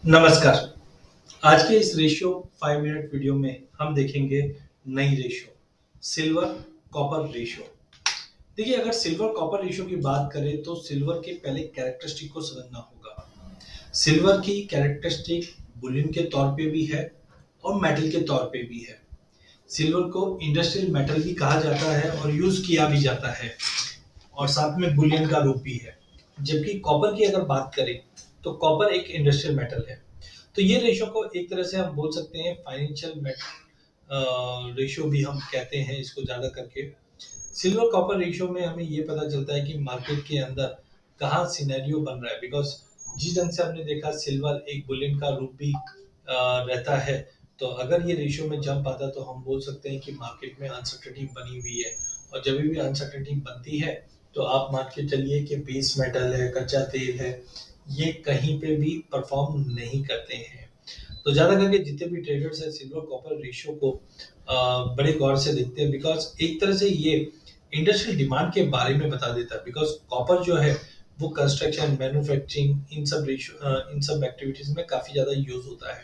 नमस्कार। आज के इस रेशियो 5 मिनट वीडियो में हम देखेंगे नई रेशियो सिल्वर कॉपर रेशियो। देखिए, अगर सिल्वर कॉपर रेशियो की बात करें तो सिल्वर के पहले कैरेक्टरिस्टिक को समझना होगा। सिल्वर की कैरेक्टरिस्टिक बुलियन के तौर पे भी है और मेटल के तौर पे भी है। सिल्वर को इंडस्ट्रियल मेटल भी कहा जाता है और यूज किया भी जाता है और साथ में बुलियन का रूप भी है। जबकि कॉपर की अगर बात करें तो कॉपर एक इंडस्ट्रियल मेटल है। तो ये रेशो को एक तरह से हम बोल सकते हैं फाइनेंशियल रेशियो भी हम कहते हैं इसको ज्यादा करके। सिल्वर कॉपर रेशियो में हमें ये पता चलता है कि मार्केट के अंदर कहाँ सिनेरियो बन रहा है, बिकॉज जिस ढंग से हमने देखा सिल्वर एक बुलियन का रूप भी रहता है। तो अगर ये रेशियो में जंप आता तो हम बोल सकते हैं कि मार्केट में अनसर्टेनिटी बनी हुई है। और जब भी अनसर्टेनिटी बनती है तो आप मान के चलिए कि बेस मेटल है, कच्चा तेल है, ये कहीं पे भी परफॉर्म नहीं करते हैं। तो ज्यादा करके जितने भी ट्रेडर्स है सिल्वर कॉपर रेशियो को बड़े गौर से देखते हैं, बिकॉज एक तरह से ये इंडस्ट्रियल डिमांड के बारे में बता देता है। बिकॉज कॉपर जो है वो कंस्ट्रक्शन, मैन्युफैक्चरिंग, इन सब एक्टिविटीज में काफी ज्यादा यूज होता है।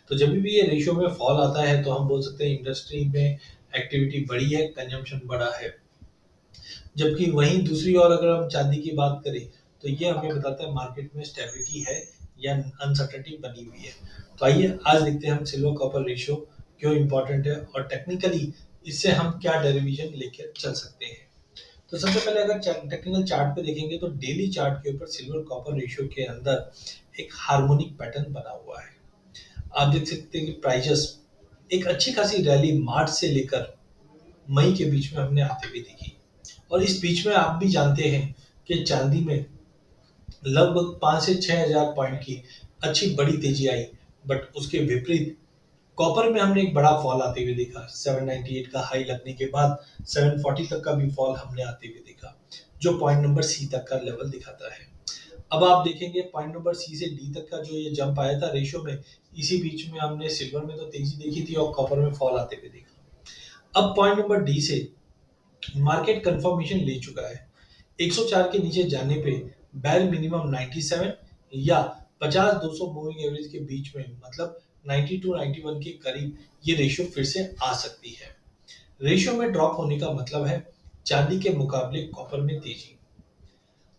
तो जब भी ये रेशियो में फॉल आता है तो हम बोल सकते हैं इंडस्ट्री में एक्टिविटी बढ़ी है, कंजम्पशन बढ़ा है। जबकि वहीं दूसरी ओर अगर हम चांदी की बात करें तो ये हमें बताता है मार्केट में स्टेबिलिटी है या अनसर्टेनिटी बनी हुई है। तो आइए आज देखते हैं हम सिल्वर कॉपर रेशियो क्यों इंपॉर्टेंट है और टेक्निकली इससे हम क्या डेरिवेशन लेकर चल सकते हैं। तो सबसे पहले अगर टेक्निकल चार्ट पे देखेंगे तो डेली चार्ट के ऊपर सिल्वर कॉपर रेशियो के अंदर एक हार्मोनिक पैटर्न बना हुआ है। आप देख सकते हैं कि प्राइजेस एक अच्छी खासी रैली मार्च से लेकर मई के बीच में हमने आते हुए देखी। और इस बीच में आप भी जानते हैं कि चांदी में लगभग 5 से 6 हजार पॉइंट की अच्छी बड़ी तेजी आई। बट उसके विपरीत कॉपर में हमने एक बड़ा फॉल आते हुए देखा। 798 का हाई लगने के बाद 740 तक का भी फॉल हमने आते हुए देखा, जो पॉइंट नंबर सी तक का लेवल दिखाता है। अब आप देखेंगे पॉइंट नंबर सी से डी तक का जो ये जंप आया था रेशियो में, इसी बीच में हमने सिल्वर में तो तेजी देखी थी और कॉपर में फॉल आते हुए देखा। अब पॉइंट नंबर डी से मार्केट कंफर्मेशन ले चुका है। 104 के नीचे जाने पे बैल मिनिमम 97 या 50-200 मूविंग एवरेज के बीच में, मतलब 92 91 के करीब ये रेशियो फिर से आ सकती है। रेशियो में ड्रॉप होने का मतलब है चांदी के मुकाबले कॉपर में तेजी।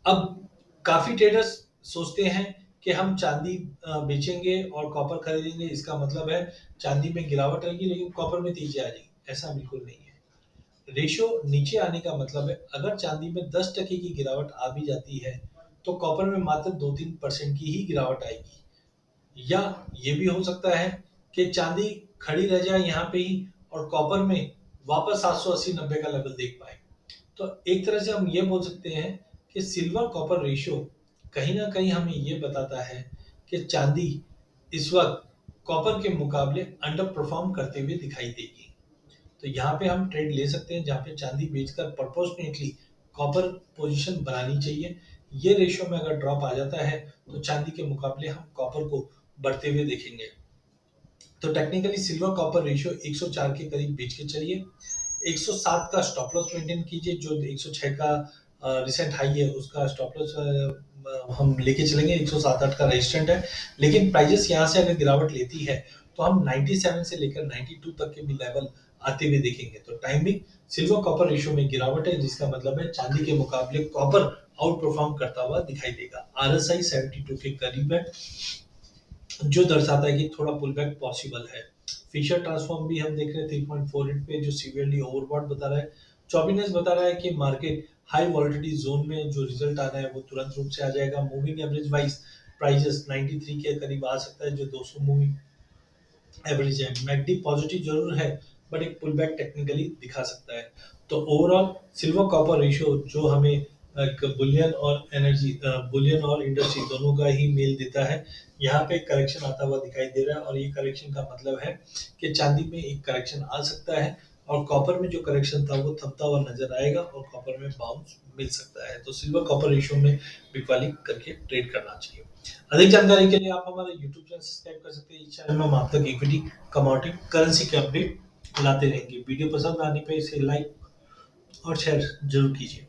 अब काफी ट्रेडर्स सोचते हैं कि हम चांदी बेचेंगे और कॉपर खरीदेंगे, इसका मतलब है चांदी में गिरावट आएगी लेकिन कॉपर में तेजी आ जाएगी। ऐसा बिल्कुल नहीं है। रेशियो नीचे आने का मतलब है अगर चांदी में 10% की गिरावट आ भी जाती है तो कॉपर में मात्र 2-3% की ही गिरावट आएगी। या ये भी हो सकता है कि चांदी खड़ी रह जाए यहाँ पे ही और कॉपर में वापस 780-90 का लेवल देख पाए। तो एक तरह से हम ये बोल सकते हैं कि सिल्वर कॉपर रेशियो कहीं ना कहीं हमें ये बताता है कि चांदी इस वक्त कॉपर के मुकाबले अंडर परफॉर्म करते हुए दिखाई देगी। तो यहाँ पे हम ट्रेड ले सकते हैं जहाँ पे चांदी बेचकर प्रोपोर्शनेटली कॉपर पोजीशन बनानी चाहिए। ये रेशियो में अगर ड्रॉप आ जाता है तो चांदी के मुकाबले हम कॉपर को बढ़ते हुए देखेंगे। तो टेक्निकली सिल्वर कॉपर रेशियो 104 के करीब बेच के चलिए। 107 का स्टॉप लॉस मेंटेन कीजिए। जो 106 का रिसेंट हाई है उसका स्टॉप लॉस हम लेके चलेंगे। 107-8 का रेजिस्टेंट है, लेकिन प्राइजेस यहाँ से अगर गिरावट लेती है तो हम 97 से लेकर 92 तक के भी लेवल आते हुए देखेंगे। तो टाइमिंग सिल्वर कॉपर रेशियो में गिरावट है, जिसका मतलब है चांदी के मुकाबले कॉपर आउट परफॉर्म करता हुआ दिखाई देगा। आरएसआई 72 के करीब है, जो दर्शाता है कि थोड़ा पुल बैक पॉसिबल है। फिशर ट्रांसफॉर्म भी हम देख रहे हैं 3.48 पे, जो सीवियरली ओवरबॉट बता रहा है। चौबीनेस बता रहा है कि मार्केट हाई वॉलिटिलिटी जोन में जो रिजल्ट आना है वो तुरंत रूप से आ जाएगा। मूविंग एवरेज वाइज प्राइजेस 93 के करीब आ सकता है, जो 200 मूविंग एवरेज है। मैकडी पॉजिटिव जरूर है बट एक पुल बैक टेक्निकली दिखा सकता है। तो ओवरऑल सिल्वर कॉपर रेशियो जो हमें बुलियन और एनर्जी, बुलियन और इंडस्ट्री दोनों का ही मेल देता है। यहाँ पे करेक्शन आता हुआ दिखाई दे रहा है और ये करेक्शन का मतलब है कि चांदी में एक करेक्शन आ सकता है और कॉपर में जो करेक्शन था वो थमता हुआ नजर आएगा और कॉपर में बाउंस मिल सकता है। तो सिल्वर कॉपर रेशियो में बिकवाली करके ट्रेड करना चाहिए। अधिक जानकारी के लिए आप हमारे YouTube चैनल सब्सक्राइब कर सकते हैं। इस चैनल में हम आप तक इक्विटी, कमोडिटी, करेंसी के अपडेट लाते रहेंगे। वीडियो पसंद आने पे इसे लाइक और शेयर जरूर कीजिए।